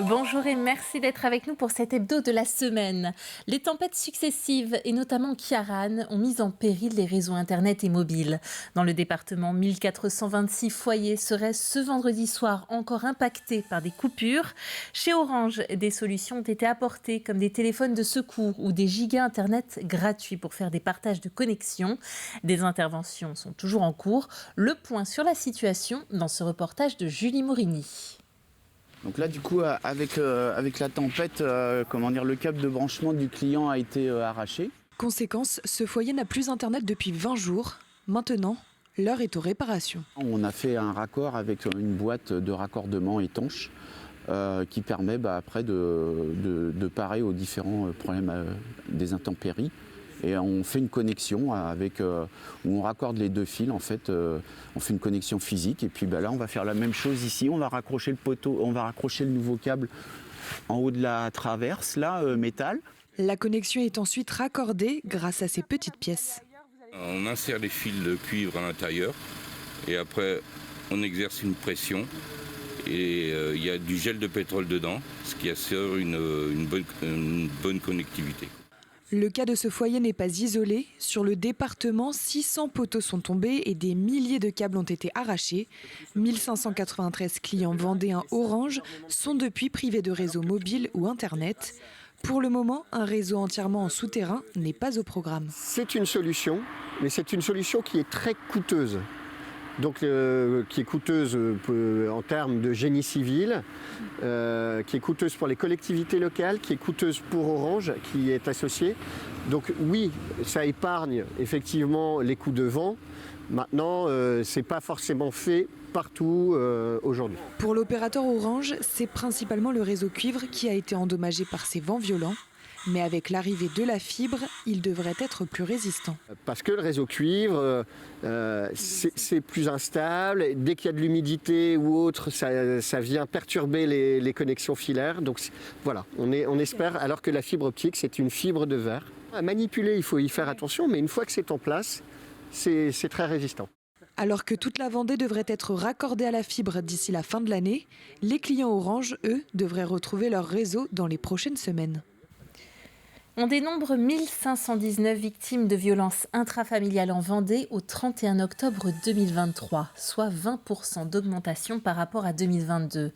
Bonjour et merci d'être avec nous pour cet hebdo de la semaine. Les tempêtes successives et notamment Ciarán ont mis en péril les réseaux internet et mobiles. Dans le département, 1426 foyers seraient ce vendredi soir encore impactés par des coupures. Chez Orange, des solutions ont été apportées comme des téléphones de secours ou des gigas internet gratuits pour faire des partages de connexion. Des interventions sont toujours en cours. Le point sur la situation dans ce reportage de Julie Morini. Donc là, du coup, avec la tempête, le câble de branchement du client a été arraché. Conséquence, ce foyer n'a plus internet depuis 20 jours. Maintenant, l'heure est aux réparations. On a fait un raccord avec une boîte de raccordement étanche qui permet après de parer aux différents problèmes des intempéries. Et on fait une connexion où on raccorde les deux fils. En fait, on fait une connexion physique. Et puis là, on va faire la même chose ici. On va raccrocher le poteau, on va raccrocher le nouveau câble en haut de la traverse, métal. La connexion est ensuite raccordée grâce à ces petites pièces. On insère les fils de cuivre à l'intérieur et après, on exerce une pression. Et il y a du gel de pétrole dedans, ce qui assure une bonne connectivité. Le cas de ce foyer n'est pas isolé. Sur le département, 600 poteaux sont tombés et des milliers de câbles ont été arrachés. 1593 clients vendéens Orange sont depuis privés de réseau mobile ou Internet. Pour le moment, un réseau entièrement en souterrain n'est pas au programme. C'est une solution, mais c'est une solution qui est très coûteuse. Donc, qui est coûteuse en termes de génie civil, qui est coûteuse pour les collectivités locales, qui est coûteuse pour Orange, qui est associée. Donc oui, ça épargne effectivement les coûts de vent. Maintenant, ce n'est pas forcément fait partout aujourd'hui. Pour l'opérateur Orange, c'est principalement le réseau cuivre qui a été endommagé par ces vents violents. Mais avec l'arrivée de la fibre, il devrait être plus résistant. Parce que le réseau cuivre, c'est plus instable. Dès qu'il y a de l'humidité ou autre, ça vient perturber les connexions filaires. Donc voilà, on espère, alors que la fibre optique, c'est une fibre de verre. À manipuler, il faut y faire attention, mais une fois que c'est en place, c'est très résistant. Alors que toute la Vendée devrait être raccordée à la fibre d'ici la fin de l'année, les clients Orange, eux, devraient retrouver leur réseau dans les prochaines semaines. On dénombre 1519 victimes de violences intrafamiliales en Vendée au 31 octobre 2023, soit 20% d'augmentation par rapport à 2022.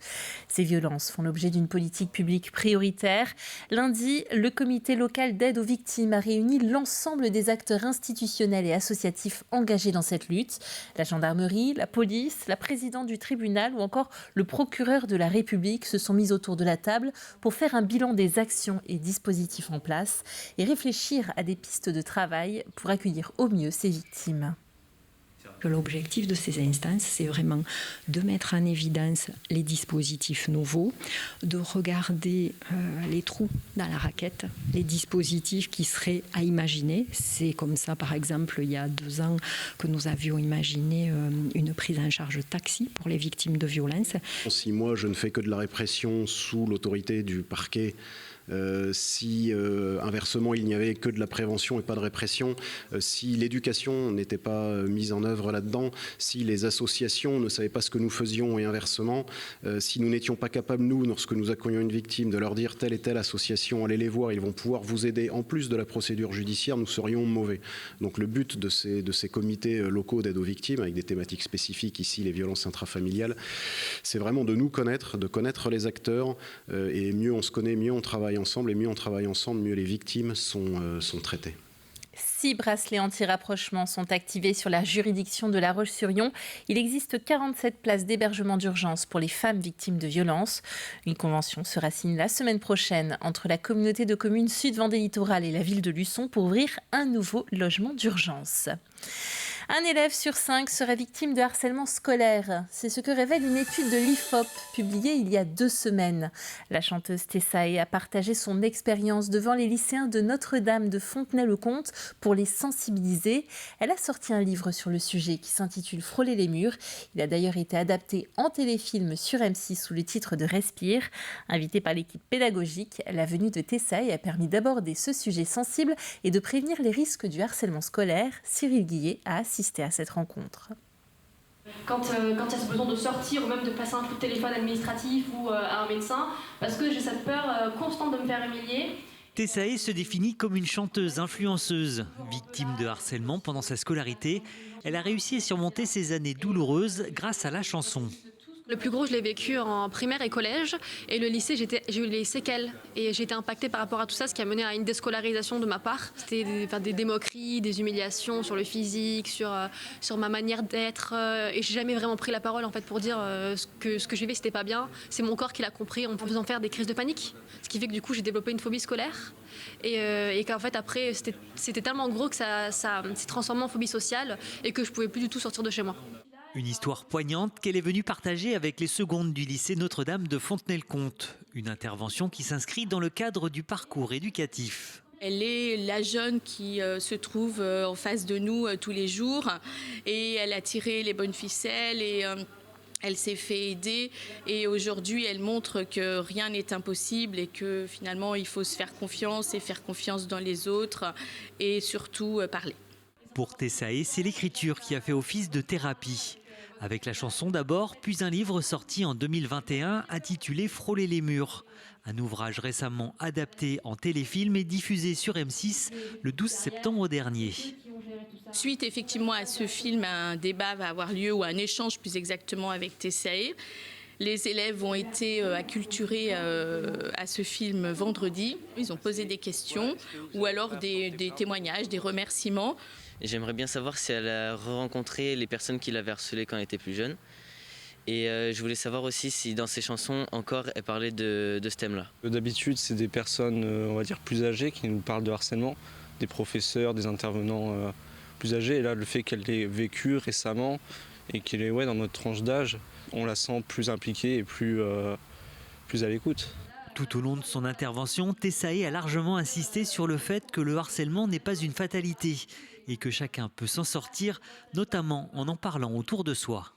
Ces violences font l'objet d'une politique publique prioritaire. Lundi, le comité local d'aide aux victimes a réuni l'ensemble des acteurs institutionnels et associatifs engagés dans cette lutte. La gendarmerie, la police, la présidente du tribunal ou encore le procureur de la République se sont mis autour de la table pour faire un bilan des actions et dispositifs en place et réfléchir à des pistes de travail pour accueillir au mieux ces victimes. L'objectif de ces instances, c'est vraiment de mettre en évidence les dispositifs nouveaux, de regarder les trous dans la raquette, les dispositifs qui seraient à imaginer. C'est comme ça, par exemple, il y a 2 ans que nous avions imaginé une prise en charge taxi pour les victimes de violences. Si moi, je ne fais que de la répression sous l'autorité du parquet, si inversement il n'y avait que de la prévention et pas de répression, si l'éducation n'était pas mise en œuvre là-dedans, si les associations ne savaient pas ce que nous faisions et inversement, si nous n'étions pas capables, nous, lorsque nous accueillons une victime, de leur dire telle et telle association, allez les voir, ils vont pouvoir vous aider en plus de la procédure judiciaire, nous serions mauvais. Donc le but de ces comités locaux d'aide aux victimes, avec des thématiques spécifiques, ici les violences intrafamiliales, c'est vraiment de nous connaître, de connaître les acteurs, et mieux on se connaît, mieux on travaille ensemble, et mieux on travaille ensemble, mieux les victimes sont traitées. 6 bracelets anti-rapprochement sont activés sur la juridiction de La Roche-sur-Yon. Il existe 47 places d'hébergement d'urgence pour les femmes victimes de violences. Une convention sera signée la semaine prochaine entre la communauté de communes Sud-Vendée Littoral et la ville de Luçon pour ouvrir un nouveau logement d'urgence. Un élève sur 5 serait victime de harcèlement scolaire. C'est ce que révèle une étude de l'IFOP publiée il y a 2 semaines. La chanteuse Tessae a partagé son expérience devant les lycéens de Notre-Dame de Fontenay-le-Comte pour les sensibiliser. Elle a sorti un livre sur le sujet qui s'intitule Frôler les murs. Il a d'ailleurs été adapté en téléfilm sur M6 sous le titre de Respire. Invitée par l'équipe pédagogique, la venue de Tessae a permis d'aborder ce sujet sensible et de prévenir les risques du harcèlement scolaire. Cyril Guillet a assisté à cette rencontre. quand il y a ce besoin de sortir ou même de passer un coup de téléphone administratif ou à un médecin, parce que j'ai cette peur constante de me faire humilier. Tessae se définit comme une chanteuse influenceuse. Victime de harcèlement pendant sa scolarité, elle a réussi à surmonter ces années douloureuses grâce à la chanson. Le plus gros, je l'ai vécu en primaire et collège. Et le lycée, j'ai eu les séquelles. Et j'ai été impactée par rapport à tout ça, ce qui a mené à une déscolarisation de ma part. C'était des moqueries, des humiliations sur le physique, sur ma manière d'être. Et j'ai jamais vraiment pris la parole en fait, pour dire ce que je vivais, c'était pas bien. C'est mon corps qui l'a compris en faisant faire des crises de panique. Ce qui fait que du coup, j'ai développé une phobie scolaire. Et qu'en fait, après, c'était tellement gros que ça s'est transformé en phobie sociale et que je pouvais plus du tout sortir de chez moi. Une histoire poignante qu'elle est venue partager avec les secondes du lycée Notre-Dame de Fontenay-le-Comte. Une intervention qui s'inscrit dans le cadre du parcours éducatif. Elle est la jeune qui se trouve en face de nous tous les jours et elle a tiré les bonnes ficelles et elle s'est fait aider et aujourd'hui elle montre que rien n'est impossible et que finalement il faut se faire confiance et faire confiance dans les autres et surtout parler. Pour Tessae, c'est l'écriture qui a fait office de thérapie. Avec la chanson d'abord, puis un livre sorti en 2021 intitulé « Frôler les murs ». Un ouvrage récemment adapté en téléfilm et diffusé sur M6 le 12 septembre dernier. Suite effectivement à ce film, un débat va avoir lieu, ou un échange plus exactement avec Tessae. Les élèves ont été acculturés à ce film vendredi. Ils ont posé des questions ou alors des témoignages, des remerciements. J'aimerais bien savoir si elle a rencontré les personnes qui l'avaient harcelée quand elle était plus jeune. Et je voulais savoir aussi si dans ses chansons encore elle parlait de ce thème-là. D'habitude, c'est des personnes, on va dire, plus âgées qui nous parlent de harcèlement, des professeurs, des intervenants plus âgés. Et là, le fait qu'elle l'ait vécu récemment et qu'elle est dans notre tranche d'âge, on la sent plus impliquée et plus à l'écoute. Tout au long de son intervention, Tessae a largement insisté sur le fait que le harcèlement n'est pas une fatalité et que chacun peut s'en sortir, notamment en parlant autour de soi.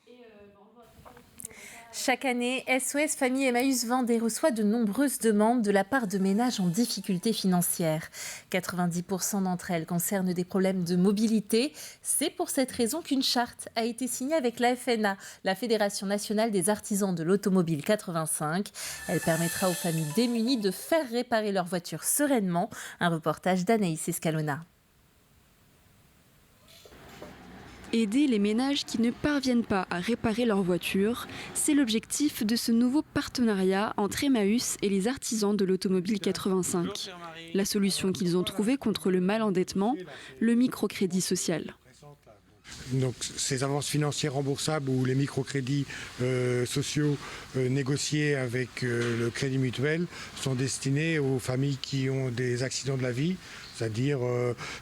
Chaque année, SOS Famille Emmaüs Vendée reçoit de nombreuses demandes de la part de ménages en difficulté financière. 90% d'entre elles concernent des problèmes de mobilité. C'est pour cette raison qu'une charte a été signée avec la FNA, la Fédération nationale des artisans de l'automobile 85. Elle permettra aux familles démunies de faire réparer leur voiture sereinement. Un reportage d'Anaïs Escalona. Aider les ménages qui ne parviennent pas à réparer leur voiture, c'est l'objectif de ce nouveau partenariat entre Emmaüs et les artisans de l'automobile 85. La solution qu'ils ont trouvée contre le mal-endettement, le microcrédit social. Donc ces avances financières remboursables ou les microcrédits sociaux négociés avec le Crédit Mutuel sont destinés aux familles qui ont des accidents de la vie, c'est-à-dire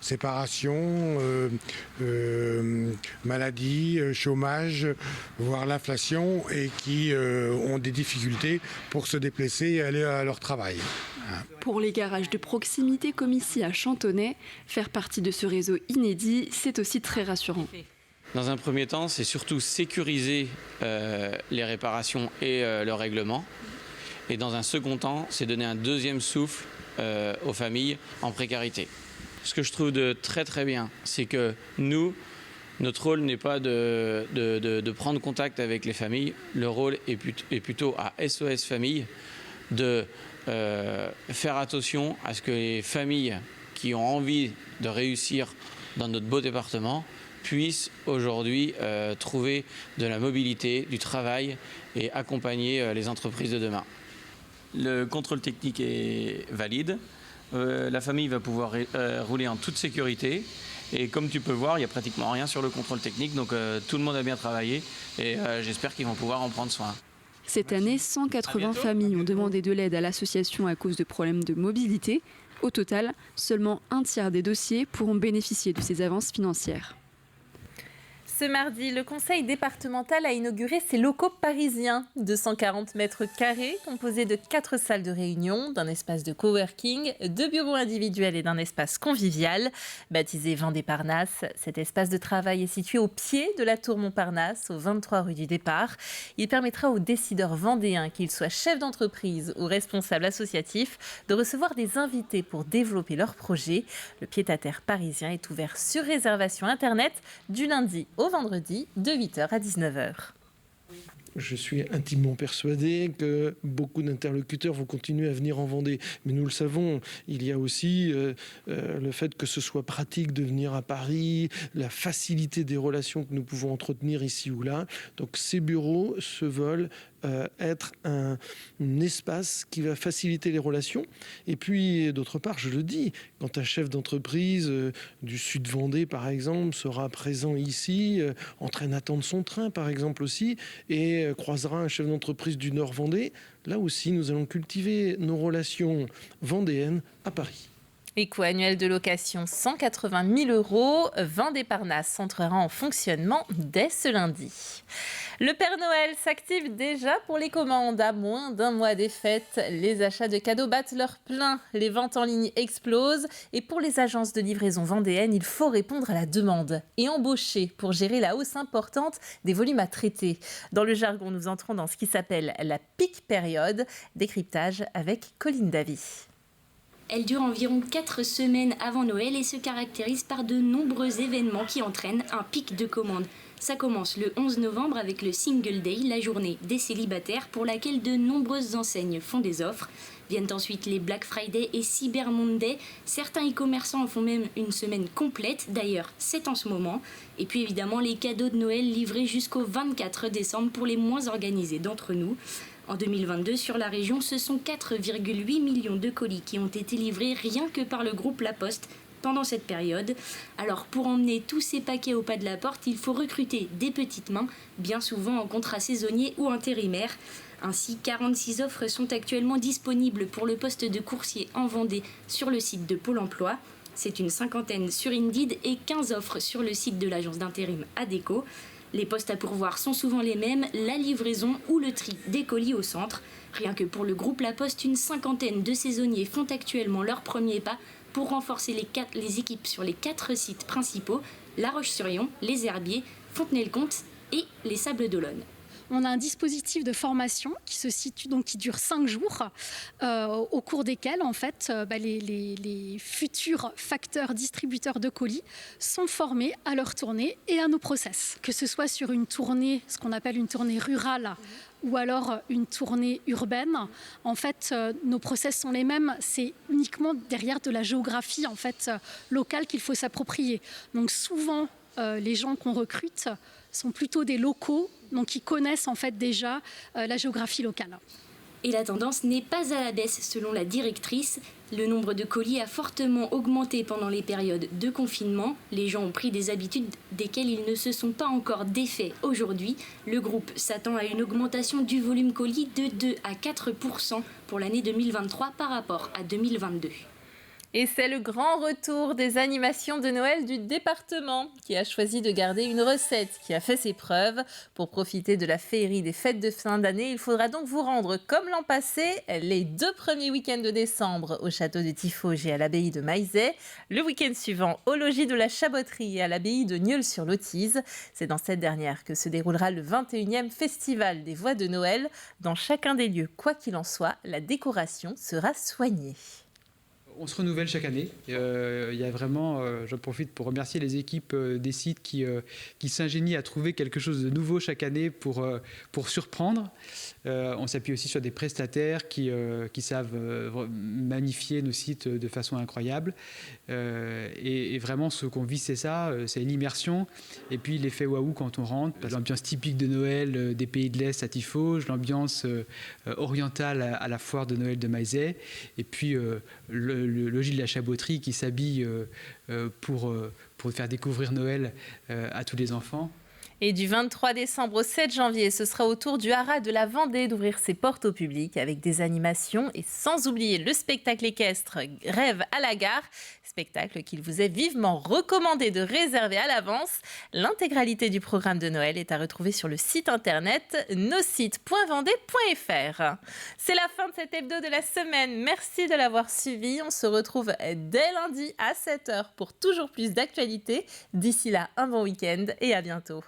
séparation, maladie, chômage, voire l'inflation, et qui ont des difficultés pour se déplacer et aller à leur travail. Pour les garages de proximité comme ici à Chantonnay, faire partie de ce réseau inédit, c'est aussi très rassurant. Dans un premier temps, c'est surtout sécuriser les réparations et le règlement. Et dans un second temps, c'est donner un deuxième souffle aux familles en précarité. Ce que je trouve de très très bien, c'est que nous, notre rôle n'est pas de prendre contact avec les familles. Le rôle est plutôt à SOS Famille de faire attention à ce que les familles qui ont envie de réussir dans notre beau département puissent aujourd'hui trouver de la mobilité, du travail et accompagner les entreprises de demain. Le contrôle technique est valide. La famille va pouvoir rouler en toute sécurité. Et comme tu peux voir, il n'y a pratiquement rien sur le contrôle technique. Donc tout le monde a bien travaillé et j'espère qu'ils vont pouvoir en prendre soin. Cette année, 180 familles ont demandé de l'aide à l'association à cause de problèmes de mobilité. Au total, seulement un tiers des dossiers pourront bénéficier de ces avances financières. Ce mardi, le conseil départemental a inauguré ses locaux parisiens. 240 mètres carrés, composés de 4 salles de réunion, d'un espace de coworking, 2 bureaux individuels et d'un espace convivial. Baptisé Vendée Parnasse, cet espace de travail est situé au pied de la tour Montparnasse, au 23 rue du Départ. Il permettra aux décideurs vendéens, qu'ils soient chefs d'entreprise ou responsables associatifs, de recevoir des invités pour développer leurs projets. Le pied-à-terre parisien est ouvert sur réservation Internet du lundi au au vendredi de 8h à 19h. Je suis intimement persuadé que beaucoup d'interlocuteurs vont continuer à venir en Vendée. Mais nous le savons, il y a aussi le fait que ce soit pratique de venir à Paris, la facilité des relations que nous pouvons entretenir ici ou là. Donc ces bureaux se veulent être un espace qui va faciliter les relations. Et puis, d'autre part, je le dis, quand un chef d'entreprise du Sud Vendée, par exemple, sera présent ici, en train d'attendre son train, par exemple aussi, et croisera un chef d'entreprise du Nord Vendée, là aussi, nous allons cultiver nos relations vendéennes à Paris. Écoût annuel de location 180 000 €. Vendée-Parnasse entrera en fonctionnement dès ce lundi. Le Père Noël s'active déjà pour les commandes. À moins d'un mois des fêtes, les achats de cadeaux battent leur plein. Les ventes en ligne explosent. Et pour les agences de livraison vendéennes, il faut répondre à la demande et embaucher pour gérer la hausse importante des volumes à traiter. Dans le jargon, nous entrons dans ce qui s'appelle la peak période. Décryptage avec Colline Davy. Elle dure environ 4 semaines avant Noël et se caractérise par de nombreux événements qui entraînent un pic de commandes. Ça commence le 11 novembre avec le Single Day, la journée des célibataires pour laquelle de nombreuses enseignes font des offres. Viennent ensuite les Black Friday et Cyber Monday. Certains e-commerçants en font même une semaine complète, d'ailleurs c'est en ce moment. Et puis évidemment les cadeaux de Noël livrés jusqu'au 24 décembre pour les moins organisés d'entre nous. En 2022, sur la région, ce sont 4,8 millions de colis qui ont été livrés rien que par le groupe La Poste pendant cette période. Alors pour emmener tous ces paquets au pas de la porte, il faut recruter des petites mains, bien souvent en contrat saisonnier ou intérimaire. Ainsi, 46 offres sont actuellement disponibles pour le poste de coursier en Vendée sur le site de Pôle emploi. C'est une 50aine sur Indeed et 15 offres sur le site de l'agence d'intérim Adéco. Les postes à pourvoir sont souvent les mêmes, la livraison ou le tri des colis au centre. Rien que pour le groupe La Poste, une 50aine de saisonniers font actuellement leur premier pas pour renforcer les équipes sur les 4 sites principaux, La Roche-sur-Yon, les Herbiers, Fontenay-le-Comte et les Sables-d'Olonne. On a un dispositif de formation qui dure 5 jours, au cours desquels en fait, les futurs facteurs distributeurs de colis sont formés à leur tournée et à nos process. Que ce soit sur une tournée, ce qu'on appelle une tournée rurale, ou alors une tournée urbaine, en fait, nos process sont les mêmes. C'est uniquement derrière de la géographie en fait, locale qu'il faut s'approprier. Donc souvent, les gens qu'on recrute sont plutôt des locaux, donc qui connaissent en fait déjà la géographie locale. Et la tendance n'est pas à la baisse selon la directrice. Le nombre de colis a fortement augmenté pendant les périodes de confinement. Les gens ont pris des habitudes desquelles ils ne se sont pas encore défaits aujourd'hui. Le groupe s'attend à une augmentation du volume colis de 2 à 4% pour l'année 2023 par rapport à 2022. Et c'est le grand retour des animations de Noël du département qui a choisi de garder une recette qui a fait ses preuves. Pour profiter de la féerie des fêtes de fin d'année, il faudra donc vous rendre comme l'an passé, les 2 premiers week-ends de décembre au château de Tiffauges et à l'abbaye de Maizet, le week-end suivant au logis de la Chaboterie et à l'abbaye de Nieul-sur-Lotise. C'est dans cette dernière que se déroulera le 21e festival des voix de Noël. Dans chacun des lieux, quoi qu'il en soit, la décoration sera soignée. On se renouvelle chaque année. Il y a vraiment, j'en profite pour remercier les équipes des sites qui s'ingénient à trouver quelque chose de nouveau chaque année pour surprendre. On s'appuie aussi sur des prestataires qui savent magnifier nos sites de façon incroyable. Et vraiment, ce qu'on vit, c'est ça, c'est une immersion. Et puis l'effet waouh quand on rentre. L'ambiance typique de Noël des Pays de l'Est à Tiffauges, l'ambiance orientale à la foire de Noël de Maizet. Et puis le logis de la Chaboterie qui s'habille pour faire découvrir Noël à tous les enfants. Et du 23 décembre au 7 janvier, ce sera au tour du Haras de la Vendée d'ouvrir ses portes au public avec des animations et sans oublier le spectacle équestre Rêve à la gare, spectacle qu'il vous est vivement recommandé de réserver à l'avance. L'intégralité du programme de Noël est à retrouver sur le site internet nosite.vendée.fr. C'est la fin de cet hebdo de la semaine. Merci de l'avoir suivi. On se retrouve dès lundi à 7h pour toujours plus d'actualités. D'ici là, un bon week-end et à bientôt.